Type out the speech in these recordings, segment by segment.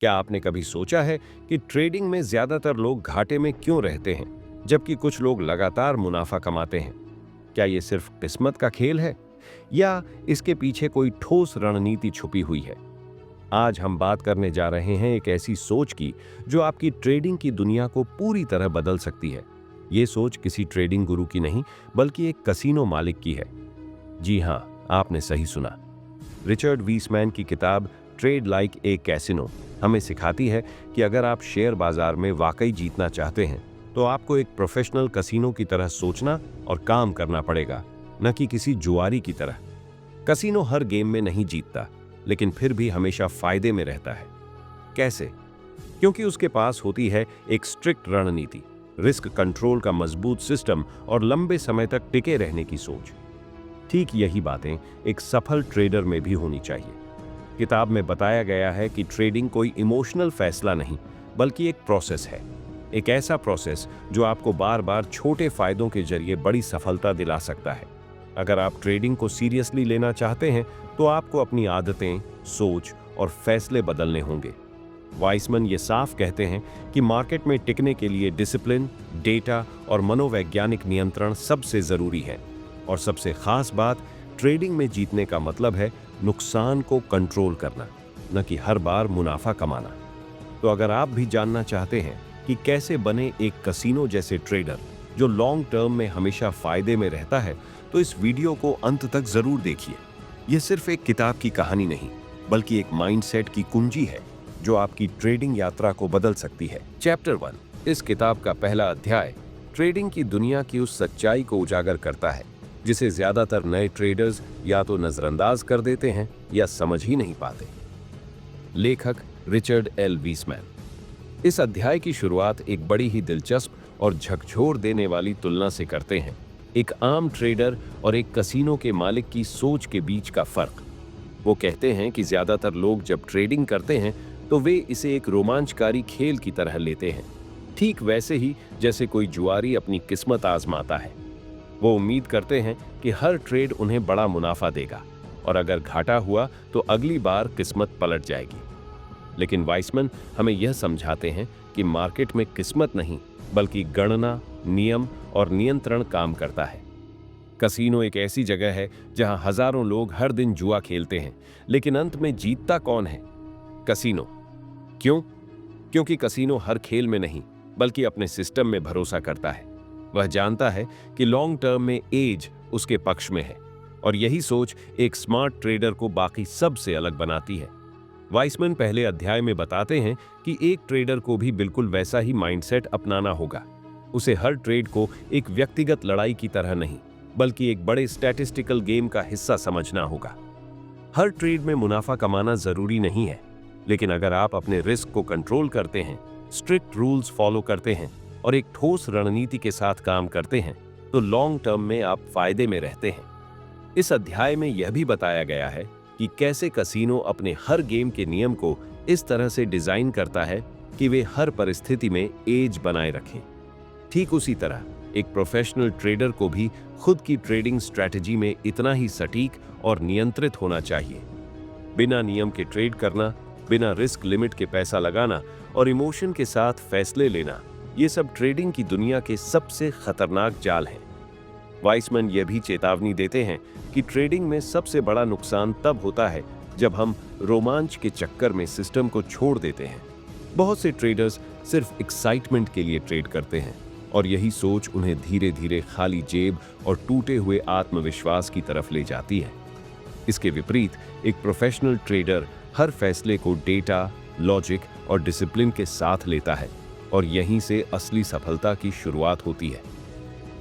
क्या आपने कभी सोचा है कि ट्रेडिंग में ज्यादातर लोग घाटे में क्यों रहते हैं, जबकि कुछ लोग लगातार मुनाफा कमाते हैं? क्या ये सिर्फ किस्मत का खेल है या इसके पीछे कोई ठोस रणनीति छुपी हुई है? आज हम बात करने जा रहे हैं एक ऐसी सोच की जो आपकी ट्रेडिंग की दुनिया को पूरी तरह बदल सकती है। ये सोच किसी ट्रेडिंग गुरु की नहीं, बल्कि एक कसीनो मालिक की है। जी हां, आपने सही सुना। रिचर्ड वीसमैन की किताब ट्रेड लाइक ए कैसिनो हमें सिखाती है कि अगर आप शेयर बाजार में वाकई जीतना चाहते हैं तो आपको एक प्रोफेशनल कसीनो की तरह सोचना और काम करना पड़ेगा, न कि किसी जुआरी की तरह। कसीनो हर गेम में नहीं जीतता, लेकिन फिर भी हमेशा फायदे में रहता है। कैसे? क्योंकि उसके पास होती है एक स्ट्रिक्ट रणनीति, रिस्क कंट्रोल का मजबूत सिस्टम और लंबे समय तक टिके रहने की सोच। ठीक यही बातें एक सफल ट्रेडर में भी होनी चाहिए। किताब में बताया गया है कि ट्रेडिंग कोई इमोशनल फैसला नहीं, बल्कि एक प्रोसेस है। एक ऐसा प्रोसेस जो आपको बार बार छोटे फायदों के जरिए बड़ी सफलता दिला सकता है। अगर आप ट्रेडिंग को सीरियसली लेना चाहते हैं तो आपको अपनी आदतें, सोच और फैसले बदलने होंगे। वाइसमन ये साफ कहते हैं कि मार्केट में टिकने के लिए डिसिप्लिन, डेटा और मनोवैज्ञानिक नियंत्रण सबसे जरूरी है। और सबसे खास बात, ट्रेडिंग में जीतने का मतलब है नुकसान को कंट्रोल करना, न कि हर बार मुनाफा कमाना। तो अगर आप भी जानना चाहते हैं कि कैसे बने एक कसीनो जैसे ट्रेडर जो लॉन्ग टर्म में हमेशा फायदे में रहता है, तो इस वीडियो को अंत तक जरूर देखिए। यह सिर्फ एक किताब की कहानी नहीं, बल्कि एक माइंडसेट की कुंजी है जो आपकी ट्रेडिंग यात्रा को बदल सकती है। चैप्टर 1, इस किताब का पहला अध्याय ट्रेडिंग की दुनिया की उस सच्चाई को उजागर करता है जिसे ज्यादातर नए ट्रेडर्स या तो नजरअंदाज कर देते हैं या समझ ही नहीं पाते। लेखक रिचर्ड एल वीसमैन। इस अध्याय की शुरुआत एक बड़ी ही दिलचस्प और झकझोर देने वाली तुलना से करते हैं, एक आम ट्रेडर और एक कसीनो के मालिक की सोच के बीच का फर्क। वो कहते हैं कि ज्यादातर लोग जब ट्रेडिंग करते हैं तो वे इसे एक रोमांचकारी खेल की तरह लेते हैं, ठीक वैसे ही जैसे कोई जुआरी अपनी किस्मत आजमाता है। वो उम्मीद करते हैं कि हर ट्रेड उन्हें बड़ा मुनाफा देगा और अगर घाटा हुआ तो अगली बार किस्मत पलट जाएगी। लेकिन वाइसमैन हमें यह समझाते हैं कि मार्केट में किस्मत नहीं, बल्कि गणना, नियम और नियंत्रण काम करता है। कसीनो एक ऐसी जगह है जहां हजारों लोग हर दिन जुआ खेलते हैं, लेकिन अंत में जीतता कौन है? कसीनो। क्यों? क्योंकि कसीनो हर खेल में नहीं, बल्कि अपने सिस्टम में भरोसा करता है। वह जानता है कि लॉन्ग टर्म में एज उसके पक्ष में है, और यही सोच एक स्मार्ट ट्रेडर को बाकी सबसे अलग बनाती है। वाइसमैन पहले अध्याय में बताते हैं कि एक ट्रेडर को भी बिल्कुल वैसा ही माइंडसेट अपनाना होगा। उसे हर ट्रेड को एक व्यक्तिगत लड़ाई की तरह नहीं, बल्कि एक बड़े स्टैटिस्टिकल गेम का हिस्सा समझना होगा। हर ट्रेड में मुनाफा कमाना जरूरी नहीं है, लेकिन अगर आप अपने रिस्क को कंट्रोल करते हैं, स्ट्रिक्ट रूल्स फॉलो करते हैं और एक ठोस रणनीति के साथ काम करते हैं, तो लॉन्ग टर्म में आप फायदे में रहते हैं। इस अध्याय में यह भी बताया गया है कि कैसे कसीनो अपने हर गेम के नियम को इस तरह से डिजाइन करता है कि वे हर परिस्थिति में एज बनाए रखें। ठीक उसी तरह एक प्रोफेशनल ट्रेडर को भी खुद की ट्रेडिंग स्ट्रैटेजी में इतना ही सटीक और नियंत्रित होना चाहिए। बिना नियम के ट्रेड करना, बिना रिस्क लिमिट के पैसा लगाना और इमोशन के साथ फैसले लेना, ये सब ट्रेडिंग की दुनिया के सबसे खतरनाक जाल हैं। वाइसमैन यह भी चेतावनी देते हैं कि ट्रेडिंग में सबसे बड़ा नुकसान तब होता है जब हम रोमांच के चक्कर में सिस्टम को छोड़ देते हैं। बहुत से ट्रेडर्स सिर्फ एक्साइटमेंट के लिए ट्रेड करते हैं, और यही सोच उन्हें धीरे धीरे खाली जेब और टूटे हुए आत्मविश्वास की तरफ ले जाती है। इसके विपरीत एक प्रोफेशनल ट्रेडर हर फैसले को डेटा, लॉजिक और डिसिप्लिन के साथ लेता है, और यहीं से असली सफलता की शुरुआत होती है।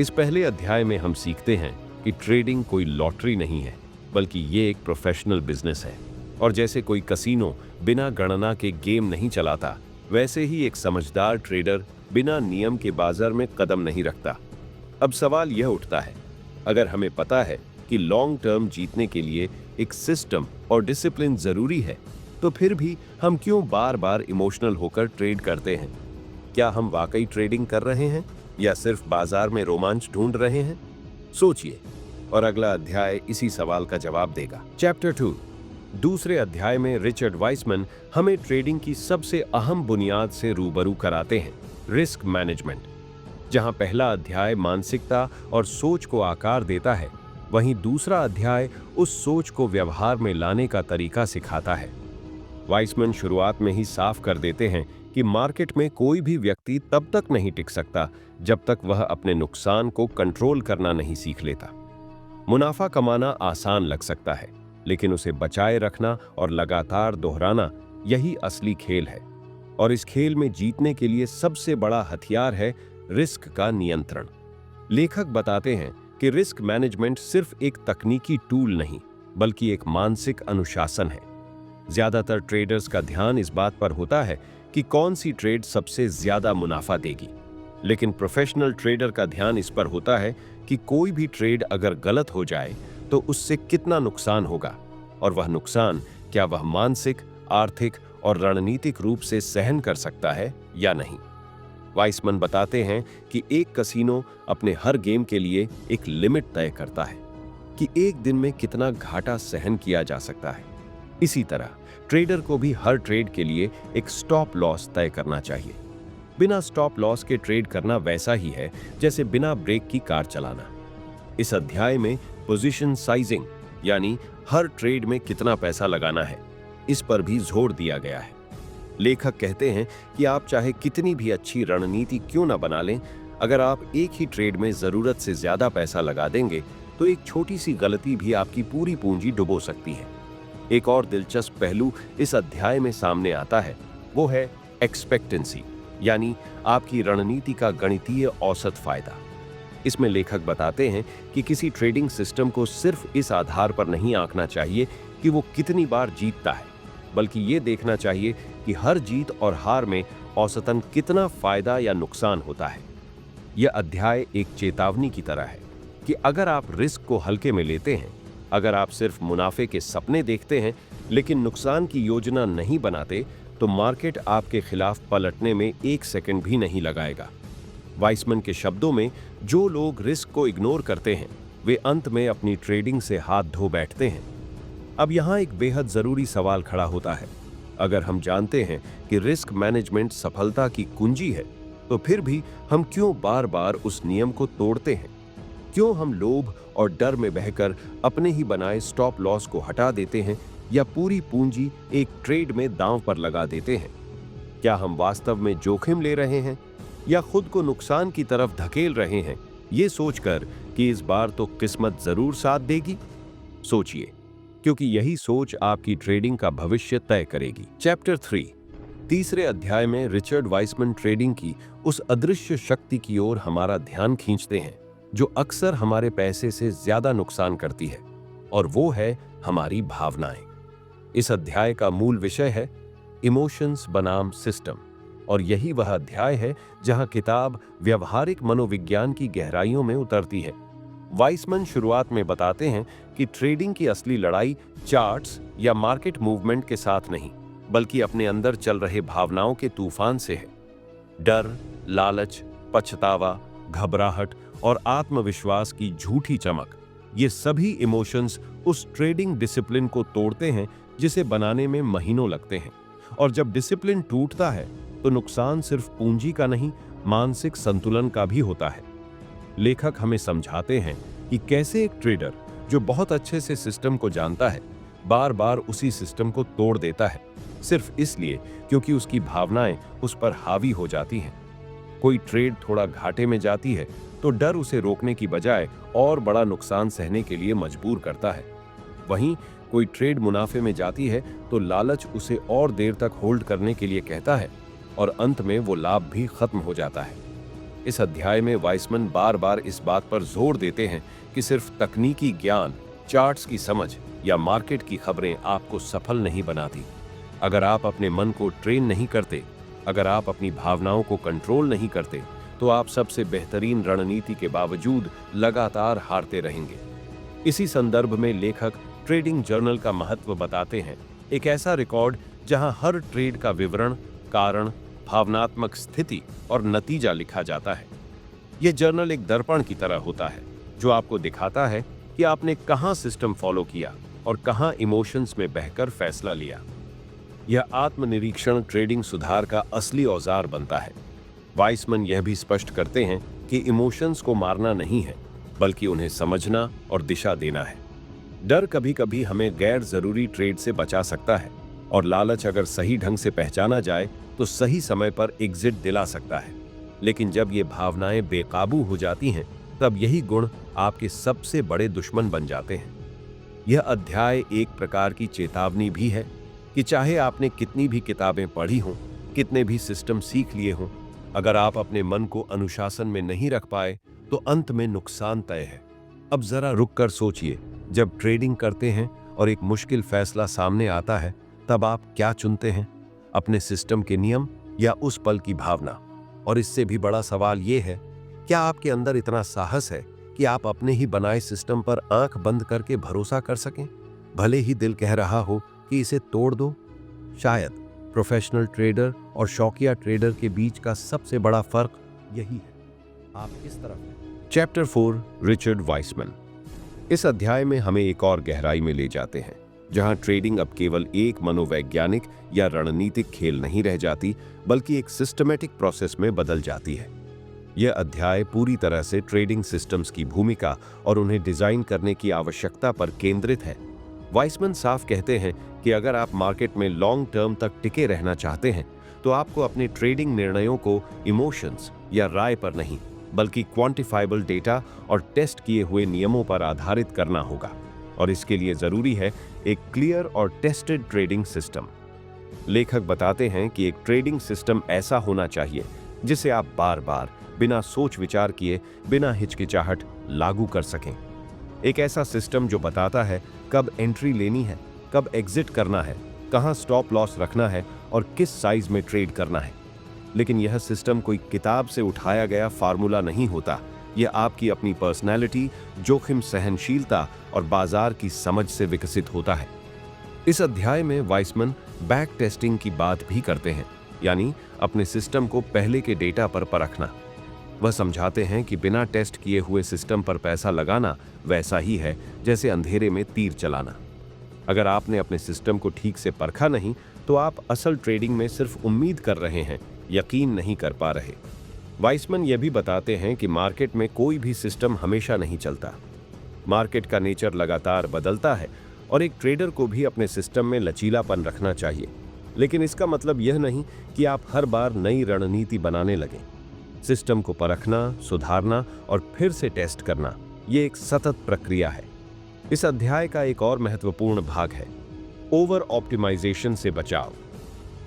इस पहले अध्याय में हम सीखते हैं कि ट्रेडिंग कोई लॉटरी नहीं है, बल्कि ये एक प्रोफेशनल बिजनेस है। और जैसे कोई कसीनो बिना गणना के गेम नहीं चलाता, वैसे ही एक समझदार ट्रेडर बिना नियम के बाजार में कदम नहीं रखता। अब सवाल यह उठता है, अगर हमें पता है कि लॉन्ग टर्म जीतने के लिए एक सिस्टम और डिसिप्लिन जरूरी है, तो फिर भी हम क्यों बार बार इमोशनल होकर ट्रेड करते हैं? क्या हम वाकई ट्रेडिंग कर रहे हैं या सिर्फ बाजार में रोमांच ढूंढ रहे हैं? सोचिए, और अगला अध्याय इसी सवाल का जवाब देगा। चैप्टर 2, दूसरे अध्याय में रिचर्ड वाइसमैन हमें ट्रेडिंग की सबसे अहम बुनियाद से रूबरू कराते हैं, रिस्क मैनेजमेंट। जहां पहला अध्याय मानसिकता और सोच को आकार देता है, वहीं दूसरा अध्याय उस सोच को व्यवहार में लाने का तरीका सिखाता है। वाइसमैन शुरुआत में ही साफ कर देते हैं कि मार्केट में कोई भी व्यक्ति तब तक नहीं टिक सकता जब तक वह अपने नुकसान को कंट्रोल करना नहीं सीख लेता। मुनाफा कमाना आसान लग सकता है, लेकिन उसे बचाए रखना और लगातार दोहराना, यही असली खेल है। और इस खेल में जीतने के लिए सबसे बड़ा हथियार है रिस्क का नियंत्रण। लेखक बताते हैं कि रिस्क मैनेजमेंट सिर्फ एक तकनीकी टूल नहीं, बल्कि एक मानसिक अनुशासन है। ज्यादातर ट्रेडर्स का ध्यान इस बात पर होता है कि कौन सी ट्रेड सबसे ज्यादा मुनाफा देगी, लेकिन प्रोफेशनल ट्रेडर का ध्यान इस पर होता है कि कोई भी ट्रेड अगर गलत हो जाए तो उससे कितना नुकसान होगा, और वह नुकसान क्या वह मानसिक, आर्थिक और रणनीतिक रूप से सहन कर सकता है या नहीं। वाइसमैन बताते हैं कि एक कसीनो अपने हर गेम के लिए एक लिमिट तय करता है कि एक दिन में कितना घाटा सहन किया जा सकता है। इसी तरह ट्रेडर को भी हर ट्रेड के लिए एक स्टॉप लॉस तय करना चाहिए। बिना स्टॉप लॉस के ट्रेड करना वैसा ही है जैसे बिना ब्रेक की कार चलाना। इस अध्याय में पोजीशन साइजिंग, यानी हर ट्रेड में कितना पैसा लगाना है, इस पर भी जोर दिया गया है। लेखक कहते हैं कि आप चाहे कितनी भी अच्छी रणनीति क्यों न बना लें, अगर आप एक ही ट्रेड में जरूरत से ज्यादा पैसा लगा देंगे तो एक छोटी सी गलती भी आपकी पूरी पूंजी डुबो सकती है। एक और दिलचस्प पहलू इस अध्याय में सामने आता है, वो है एक्सपेक्टेंसी, यानी आपकी रणनीति का गणितीय औसत फायदा। इसमें लेखक बताते हैं कि किसी ट्रेडिंग सिस्टम को सिर्फ इस आधार पर नहीं आंकना चाहिए कि वो कितनी बार जीतता है, बल्कि ये देखना चाहिए कि हर जीत और हार में औसतन कितना फायदा या नुकसान होता है। यह अध्याय एक चेतावनी की तरह है कि अगर आप रिस्क को हल्के में लेते हैं, अगर आप सिर्फ मुनाफे के सपने देखते हैं लेकिन नुकसान की योजना नहीं बनाते, तो मार्केट आपके खिलाफ पलटने में एक सेकंड भी नहीं लगाएगा। वाइसमैन के शब्दों में, जो लोग रिस्क को इग्नोर करते हैं वे अंत में अपनी ट्रेडिंग से हाथ धो बैठते हैं। अब यहाँ एक बेहद जरूरी सवाल खड़ा होता है। अगर हम जानते हैं कि रिस्क मैनेजमेंट सफलता की कुंजी है, तो फिर भी हम क्यों बार बार उस नियम को तोड़ते हैं? क्यों हम लोभ और डर में बहकर अपने ही बनाए स्टॉप लॉस को हटा देते हैं या पूरी पूंजी एक ट्रेड में दांव पर लगा देते हैं? क्या हम वास्तव में जोखिम ले रहे हैं या खुद को नुकसान की तरफ धकेल रहे हैं, ये सोचकर कि इस बार तो किस्मत जरूर साथ देगी? सोचिए, क्योंकि यही सोच आपकी ट्रेडिंग का भविष्य तय करेगी। चैप्टर 3, तीसरे अध्याय में रिचर्ड वाइसमैन ट्रेडिंग की उस अदृश्य शक्ति की ओर हमारा ध्यान खींचते हैं जो अक्सर हमारे पैसे से ज्यादा नुकसान करती है, और वो है हमारी भावनाएं। इस अध्याय का मूल विषय है इमोशंस बनाम सिस्टम, और यही वह अध्याय है जहां किताब व्यवहारिक मनोविज्ञान की गहराइयों में उतरती है। वाइसमैन शुरुआत में बताते हैं कि ट्रेडिंग की असली लड़ाई चार्ट्स या मार्केट मूवमेंट के साथ नहीं, बल्कि अपने अंदर चल रहे भावनाओं के तूफान से है। डर, लालच, पछतावा, घबराहट और आत्मविश्वास की झूठी चमक, ये सभी इमोशंस उस ट्रेडिंग डिसिप्लिन को तोड़ते हैं जिसे बनाने में महीनों लगते हैं। और जब डिसिप्लिन टूटता है तो नुकसान सिर्फ पूंजी का नहीं, मानसिक संतुलन का भी होता है। लेखक हमें समझाते हैं कि कैसे एक ट्रेडर जो बहुत अच्छे से सिस्टम को जानता है, बार बार उसी सिस्टम को तोड़ देता है, सिर्फ इसलिए क्योंकि उसकी भावनाएं उस पर हावी हो जाती हैं। कोई ट्रेड थोड़ा घाटे में जाती है तो डर उसे रोकने की बजाय और बड़ा नुकसान सहने के लिए मजबूर करता है। वहीं कोई ट्रेड मुनाफे में जाती है तो लालच उसे और देर तक होल्ड करने के लिए कहता है, और अंत में वो लाभ भी खत्म हो जाता है। इस अध्याय में वाइसमैन बार बार इस बात पर जोर देते हैं कि सिर्फ तकनीकी ज्ञान, चार्ट्स की समझ या मार्केट की खबरें आपको सफल नहीं बनाती। अगर आप अपने मन को ट्रेन नहीं करते, अगर आप अपनी भावनाओं को कंट्रोल नहीं करते, तो आप सबसे बेहतरीन रणनीति के बावजूद लगातार हारते रहेंगे। इसी संदर्भ में लेखक ट्रेडिंग जर्नल का महत्व बताते हैं, एक ऐसा रिकॉर्ड जहां हर ट्रेड का विवरण, कारण, भावनात्मक स्थिति और नतीजा लिखा जाता है। यह जर्नल एक दर्पण की तरह होता है जो आपको दिखाता है कि आपने कहां सिस्टम फॉलो किया और कहां इमोशंस में बहकर फैसला लिया। यह आत्मनिरीक्षण ट्रेडिंग सुधार का असली औजार बनता है। वाइसमन यह भी स्पष्ट करते हैं कि इमोशंस को मारना नहीं है, बल्कि उन्हें समझना और दिशा देना है। डर कभी कभी हमें गैर जरूरी ट्रेड से बचा सकता है, और लालच अगर सही ढंग से पहचाना जाए तो सही समय पर एग्जिट दिला सकता है। लेकिन जब ये भावनाएं बेकाबू हो जाती हैं, तब यही गुण आपके सबसे बड़े दुश्मन बन जाते हैं। यह अध्याय एक प्रकार की चेतावनी भी है कि चाहे आपने कितनी भी किताबें पढ़ी हों, कितने भी सिस्टम सीख लिए हों, अगर आप अपने मन को अनुशासन में नहीं रख पाए तो अंत में नुकसान तय है। अब जरा रुक कर सोचिए, जब ट्रेडिंग करते हैं और एक मुश्किल फैसला सामने आता है, तब आप क्या चुनते हैं, अपने सिस्टम के नियम या उस पल की भावना? और इससे भी बड़ा सवाल यह है, क्या आपके अंदर इतना साहस है कि आप अपने ही बनाए सिस्टम पर आंख बंद करके भरोसा कर सकें, भले ही दिल कह रहा हो कि इसे तोड़ दो? शायद प्रोफेशनल ट्रेडर और शौकिया ट्रेडर के बीच का सबसे बड़ा फर्क यही है, आप किस तरफ हैं। Chapter 4, Richard Wiseman. इस अध्याय में हमें एक और गहराई में ले जाते हैं, जहां ट्रेडिंग अब केवल एक मनोवैज्ञानिक या रणनीतिक खेल नहीं रह जाती, बल्कि एक सिस्टमैटिक प्रोसेस में बदल जाती है। यह अध्याय पूरी तरह से ट्रेडिंग सिस्टम्स की भूमिका और उन्हें डिजाइन करने की आवश्यकता पर केंद्रित है। वाइसमैन साफ कहते हैं कि अगर आप मार्केट में लॉन्ग टर्म तक टिके रहना चाहते हैं, तो आपको अपने ट्रेडिंग निर्णयों को इमोशंस या राय पर नहीं, बल्कि क्वांटिफाइबल डेटा और टेस्ट किए हुए नियमों पर आधारित करना होगा। और इसके लिए जरूरी है एक क्लियर और टेस्टेड ट्रेडिंग सिस्टम। लेखक बताते हैं कि एक ट्रेडिंग सिस्टम ऐसा होना चाहिए जिसे आप बार बार बिना सोच विचार किए, बिना हिचकिचाहट लागू कर सकें। एक ऐसा सिस्टम जो बताता है कब एंट्री लेनी है, कब एग्जिट करना है, कहां स्टॉप लॉस रखना है और किस साइज में ट्रेड करना है। लेकिन यह सिस्टम कोई किताब से उठाया गया फार्मूला नहीं होता। यह आपकी अपनी पर्सनैलिटी, जोखिम सहनशीलता और बाजार की समझ से विकसित होता है। इस अध्याय में वाइसमैन बैक टेस्टिंग की बात भी करते हैं, यानी अपने सिस्टम को पहले के डेटा पर परखना। वह समझाते हैं कि बिना टेस्ट किए हुए सिस्टम पर पैसा लगाना वैसा ही है जैसे अंधेरे में तीर चलाना। अगर आपने अपने सिस्टम को ठीक से परखा नहीं, तो आप असल ट्रेडिंग में सिर्फ उम्मीद कर रहे हैं, यकीन नहीं कर पा रहे। वाइसमैन यह भी बताते हैं कि मार्केट में कोई भी सिस्टम हमेशा नहीं चलता। मार्केट का नेचर लगातार बदलता है और एक ट्रेडर को भी अपने सिस्टम में लचीलापन रखना चाहिए। लेकिन इसका मतलब यह नहीं कि आप हर बार नई रणनीति बनाने लगें। सिस्टम को परखना, सुधारना और फिर से टेस्ट करना, ये एक सतत प्रक्रिया है। इस अध्याय का एक और महत्वपूर्ण भाग है ओवर ऑप्टिमाइजेशन से बचाव।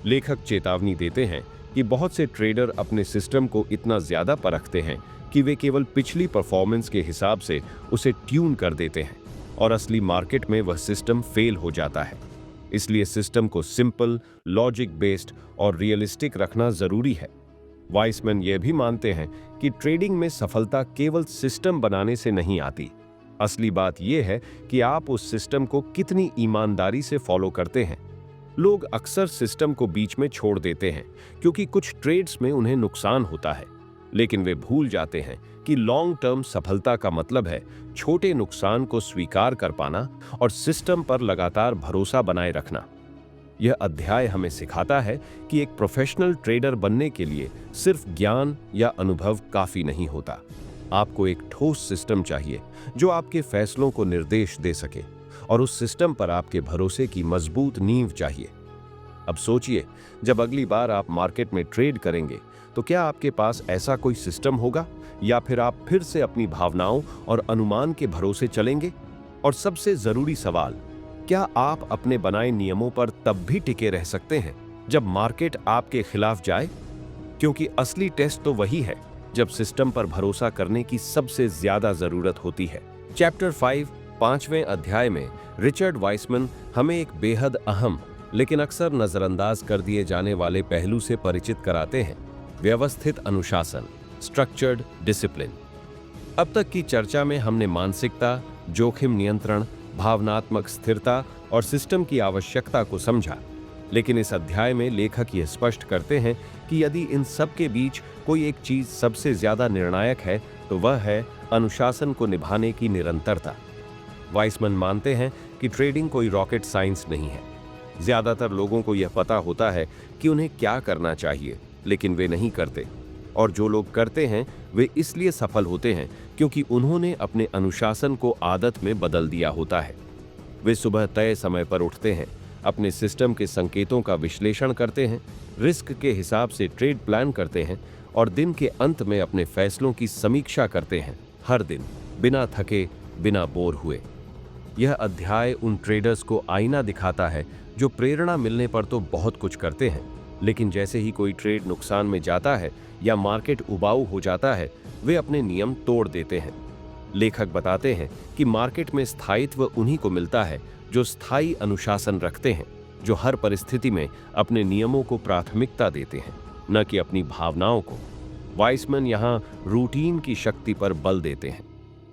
लेखक चेतावनी देते हैं कि बहुत से ट्रेडर अपने सिस्टम को इतना ज्यादा परखते हैं कि वे केवल पिछली परफॉर्मेंस के हिसाब से उसे ट्यून कर देते हैं और असली मार्केट में वह सिस्टम फेल हो जाता है। इसलिए सिस्टम को सिंपल, लॉजिक बेस्ड और रियलिस्टिक रखना जरूरी है। वाइसमैन यह भी मानते हैं कि ट्रेडिंग में सफलता केवल सिस्टम बनाने से नहीं आती। असली बात यह है कि आप उस सिस्टम को कितनी ईमानदारी से फॉलो करते हैं। लोग अक्सर सिस्टम को बीच में छोड़ देते हैं क्योंकि कुछ ट्रेड्स में उन्हें नुकसान होता है, लेकिन वे भूल जाते हैं कि लॉन्ग टर्म सफलता का मतलब है छोटे नुकसान को स्वीकार कर पाना और सिस्टम पर लगातार भरोसा बनाए रखना। यह अध्याय हमें सिखाता है कि एक प्रोफेशनल ट्रेडर बनने के लिए सिर्फ ज्ञान या अनुभव काफी नहीं होता। आपको एक ठोस सिस्टम चाहिए जो आपके फैसलों को निर्देश दे सके, और उस सिस्टम पर आपके भरोसे की मजबूत नींव चाहिए। अब सोचिए, जब अगली बार आप मार्केट में ट्रेड करेंगे तो क्या आपके पास ऐसा कोई सिस्टम होगा, या फिर आप फिर से अपनी भावनाओं और अनुमान के भरोसे चलेंगे? और सबसे जरूरी सवाल, क्या आप अपने बनाए नियमों पर तब भी टिके रह सकते हैं जब मार्केट आपके खिलाफ जाए? क्योंकि असली टेस्ट तो वही है जब सिस्टम पर भरोसा करने की सबसे ज्यादा जरूरत होती है। चैप्टर 5, 5वें अध्याय में रिचर्ड वाइसमैन हमें एक बेहद अहम लेकिन अक्सर नजरअंदाज कर दिए जाने वाले पहलू से परिचित कराते हैं, व्यवस्थित अनुशासन, स्ट्रक्चर्ड डिसिप्लिन। अब तक की चर्चा में हमने मानसिकता, जोखिम नियंत्रण, भावनात्मक स्थिरता और सिस्टम की आवश्यकता को समझा। लेकिन इस अध्याय में लेखक यह स्पष्ट करते हैं कि यदि इन सब के बीच कोई एक चीज सबसे ज्यादा निर्णायक है, तो वह है अनुशासन को निभाने की निरंतरता। वाइसमैन मानते हैं कि ट्रेडिंग कोई रॉकेट साइंस नहीं है। ज्यादातर लोगों को यह पता होता है कि उन्हें क्या करना चाहिए, लेकिन वे नहीं करते। और जो लोग करते हैं वे इसलिए सफल होते हैं क्योंकि उन्होंने अपने अनुशासन को आदत में बदल दिया होता है। वे सुबह तय समय पर उठते हैं, अपने सिस्टम के संकेतों का विश्लेषण करते हैं, रिस्क के हिसाब से ट्रेड प्लान करते हैं और दिन के अंत में अपने फैसलों की समीक्षा करते हैं, हर दिन, बिना थके, बिना बोर हुए। यह अध्याय उन ट्रेडर्स को आईना दिखाता है जो प्रेरणा मिलने पर तो बहुत कुछ करते हैं, लेकिन जैसे ही कोई ट्रेड नुकसान में जाता है या मार्केट उबाऊ हो जाता है, वे अपने नियम तोड़ देते हैं। लेखक बताते हैं कि मार्केट में स्थायित्व उन्हीं को मिलता है जो स्थायी अनुशासन रखते हैं, जो हर परिस्थिति में अपने नियमों को प्राथमिकता देते हैं, न कि अपनी भावनाओं को। वाइसमैन यहाँ रूटीन की शक्ति पर बल देते हैं।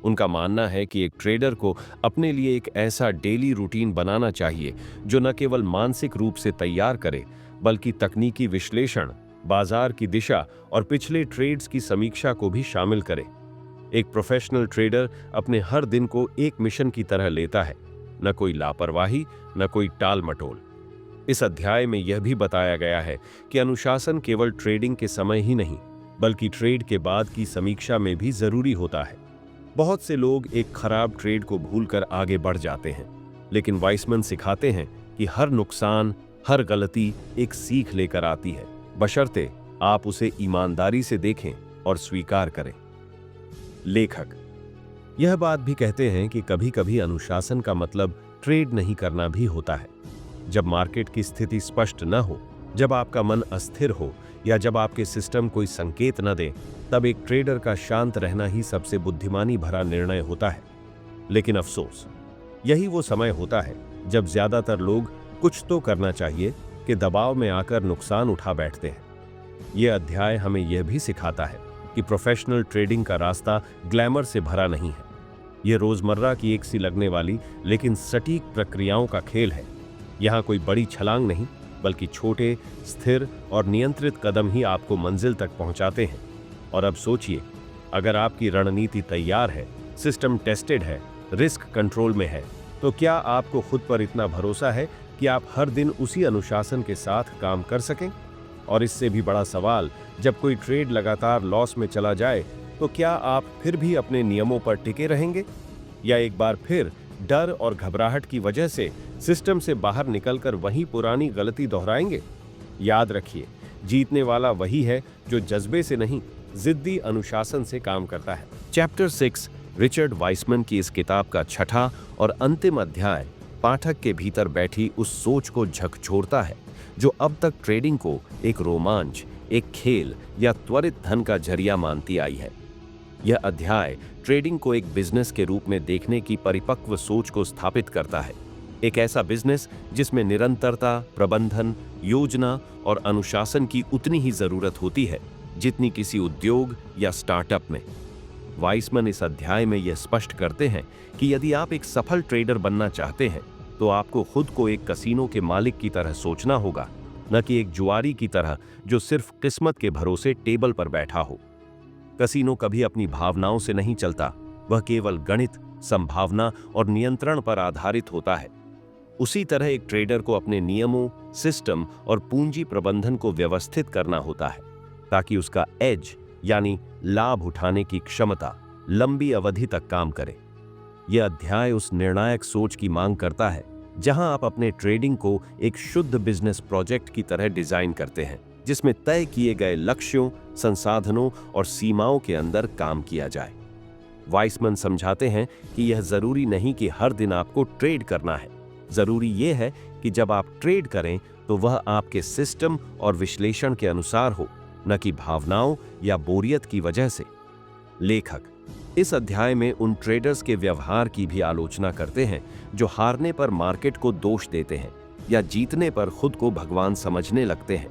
उनका मानना है कि एक ट्रेडर को अपने लिए एक ऐसा डेली रूटीन बनाना चाहिए जो न केवल मानसिक रूप से तैयार करे, बल्कि तकनीकी विश्लेषण, बाजार की दिशा और पिछले ट्रेड्स की समीक्षा को भी शामिल करे। एक प्रोफेशनल ट्रेडर अपने हर दिन को एक मिशन की तरह लेता है, न कोई लापरवाही, न कोई टाल मटोल। इस अध्याय में यह भी बताया गया है कि अनुशासन केवल ट्रेडिंग के समय ही नहीं, बल्कि ट्रेड के बाद की समीक्षा में भी जरूरी होता है। बहुत से लोग एक खराब ट्रेड को भूलकर आगे बढ़ जाते हैं, लेकिन वाइसमैन सिखाते हैं कि हर नुकसान, हर गलती एक सीख लेकर आती है, बशर्ते आप उसे ईमानदारी से देखें और स्वीकार करें। लेखक यह बात भी कहते हैं कि कभी-कभी अनुशासन का मतलब ट्रेड नहीं करना भी होता है। जब मार्केट की स्थिति स्पष्ट न हो, जब आपका मन अस्थिर हो या जब आपके सिस्टम कोई संकेत न दे, तब एक ट्रेडर का शांत रहना ही सबसे बुद्धिमानी भरा निर्णय होता है। लेकिन अफसोस, यही वो समय होता है जब ज्यादातर लोग कुछ तो करना चाहिए कि दबाव में आकर नुकसान उठा बैठते हैं। यह अध्याय हमें यह भी सिखाता है कि प्रोफेशनल ट्रेडिंग का रास्ता ग्लैमर से भरा नहीं है। यह रोजमर्रा की एक सी लगने वाली लेकिन सटीक प्रक्रियाओं का खेल है। यहाँ कोई बड़ी छलांग नहीं, बल्कि छोटे, स्थिर और नियंत्रित कदम ही आपको मंजिल तक पहुंचाते हैं। और अब सोचिए, अगर आपकी रणनीति तैयार है, सिस्टम टेस्टेड है, रिस्क कंट्रोल में है, तो क्या आपको खुद पर इतना भरोसा है कि आप हर दिन उसी अनुशासन के साथ काम कर सकें? और इससे भी बड़ा सवाल, जब कोई ट्रेड लगातार लॉस में चला जाए, तो क्या आप फिर भी अपने नियमों पर टिके रहेंगे, या एक बार फिर डर और घबराहट की वजह से सिस्टम से बाहर निकलकर वही पुरानी गलती दोहराएंगे? याद रखिए, जीतने वाला वही है जो जज्बे से नहीं, जिद्दी अनुशासन से काम करता है। चैप्टर 6 रिचर्ड वाइसमैन की इस किताब का छठा और अंतिम अध्याय पाठक के भीतर बैठी उस सोच को झकझोरता है जो अब तक ट्रेडिंग को एक रोमांच, एक खेल या त्वरित धन का जरिया मानती आई है। यह अध्याय ट्रेडिंग को एक बिजनेस के रूप में देखने की परिपक्व सोच को स्थापित करता है। एक ऐसा बिजनेस जिसमें निरंतरता, प्रबंधन, योजना और अनुशासन की उतनी ही जरूरत होती है जितनी किसी उद्योग या स्टार्टअप में। वाइसमैन इस अध्याय में यह स्पष्ट करते हैं कि यदि आप एक सफल ट्रेडर बनना चाहते हैं, तो आपको खुद को एक कसीनो के मालिक की तरह सोचना होगा, न कि एक जुआरी की तरह जो सिर्फ किस्मत के भरोसे टेबल पर बैठा हो। कसीनो कभी अपनी भावनाओं से नहीं चलता, वह केवल गणित, संभावना और नियंत्रण पर आधारित होता है। उसी तरह एक ट्रेडर को अपने नियमों, सिस्टम और पूंजी प्रबंधन को व्यवस्थित करना होता है, ताकि उसका एज यानी लाभ उठाने की क्षमता लंबी अवधि तक काम करे। यह अध्याय उस निर्णायक सोच की मांग करता है जहां आप अपने ट्रेडिंग को एक शुद्ध बिजनेस प्रोजेक्ट की तरह डिजाइन करते हैं, जिसमें तय किए गए लक्ष्यों, संसाधनों और सीमाओं के अंदर काम किया जाए। वाइसमैन समझाते हैं कि यह जरूरी नहीं कि हर दिन आपको ट्रेड करना है। जरूरी यह है कि जब आप ट्रेड करें तो वह आपके सिस्टम और विश्लेषण के अनुसार हो, न कि भावनाओं या बोरियत की वजह से। लेखक इस अध्याय में उन ट्रेडर्स के व्यवहार की भी आलोचना करते हैं जो हारने पर मार्केट को दोष देते हैं या जीतने पर खुद को भगवान समझने लगते हैं।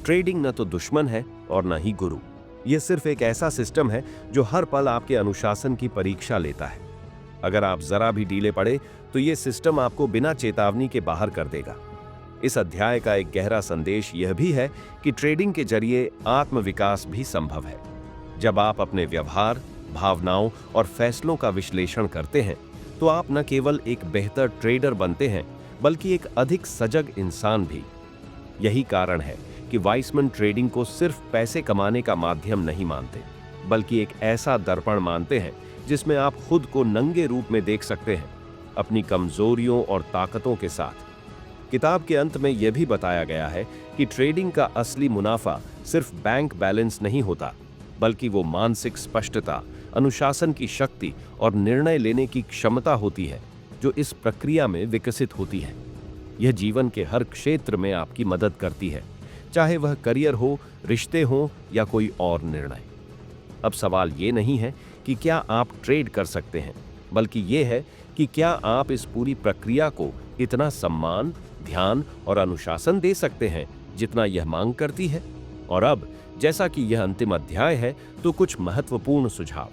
ट्रेडिंग न तो दुश्मन है और न ही गुरु। यह सिर्फ एक ऐसा सिस्टम है जो हर पल आपके अनुशासन की परीक्षा लेता है। अगर आप जरा भी ढीले पड़े तो यह सिस्टम आपको बिना चेतावनी के बाहर कर देगा। इस अध्याय का एक गहरा संदेश यह भी है कि ट्रेडिंग के जरिए आत्मविकास भी संभव है। जब आप अपने व्यवहार, भावनाओं और फैसलों का विश्लेषण करते हैं, तो आप न केवल एक बेहतर ट्रेडर बनते हैं बल्कि एक अधिक सजग इंसान भी। यही कारण है कि वाइसमैन ट्रेडिंग को सिर्फ पैसे कमाने का माध्यम नहीं मानते, बल्कि एक ऐसा दर्पण मानते हैं जिसमें आप खुद को नंगे रूप में देख सकते हैं, अपनी कमजोरियों और ताकतों के साथ। किताब के अंत में यह भी बताया गया है कि ट्रेडिंग का असली मुनाफा सिर्फ बैंक बैलेंस नहीं होता, बल्कि वो मानसिक स्पष्टता, अनुशासन की शक्ति और निर्णय लेने की क्षमता होती है जो इस प्रक्रिया में विकसित होती है। यह जीवन के हर क्षेत्र में आपकी मदद करती है, चाहे वह करियर हो, रिश्ते हो या कोई और निर्णय। अब सवाल ये नहीं है कि क्या आप ट्रेड कर सकते हैं, बल्कि यह है कि क्या आप इस पूरी प्रक्रिया को इतना सम्मान, ध्यान और अनुशासन दे सकते हैं जितना यह मांग करती है। और अब जैसा कि यह अंतिम अध्याय है, तो कुछ महत्वपूर्ण सुझाव।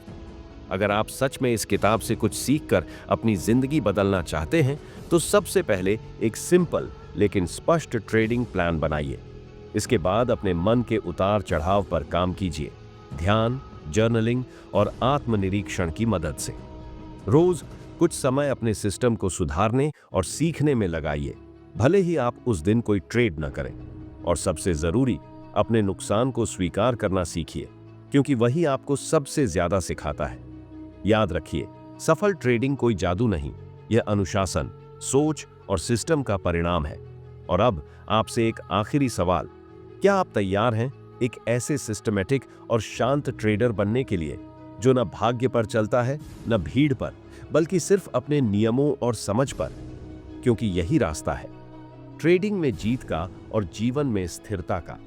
अगर आप सच में इस किताब से कुछ सीखकर अपनी जिंदगी बदलना चाहते हैं, तो सबसे पहले एक सिंपल लेकिन स्पष्ट ट्रेडिंग प्लान बनाइए। इसके बाद अपने मन के उतार चढ़ाव पर काम कीजिए, ध्यान, जर्नलिंग और आत्मनिरीक्षण की मदद से। रोज कुछ समय अपने सिस्टम को सुधारने और सीखने में लगाइए, भले ही आप उस दिन कोई ट्रेड न करें। और सबसे जरूरी, अपने नुकसान को स्वीकार करना सीखिए, क्योंकि वही आपको सबसे ज्यादा सिखाता है। याद रखिए, सफल ट्रेडिंग कोई जादू नहीं, यह अनुशासन, सोच और सिस्टम का परिणाम है। और अब आपसे एक आखिरी सवाल, क्या आप तैयार हैं एक ऐसे सिस्टमैटिक और शांत ट्रेडर बनने के लिए जो न भाग्य पर चलता है, न भीड़ पर, बल्कि सिर्फ अपने नियमों और समझ पर? क्योंकि यही रास्ता है ट्रेडिंग में जीत का और जीवन में स्थिरता का।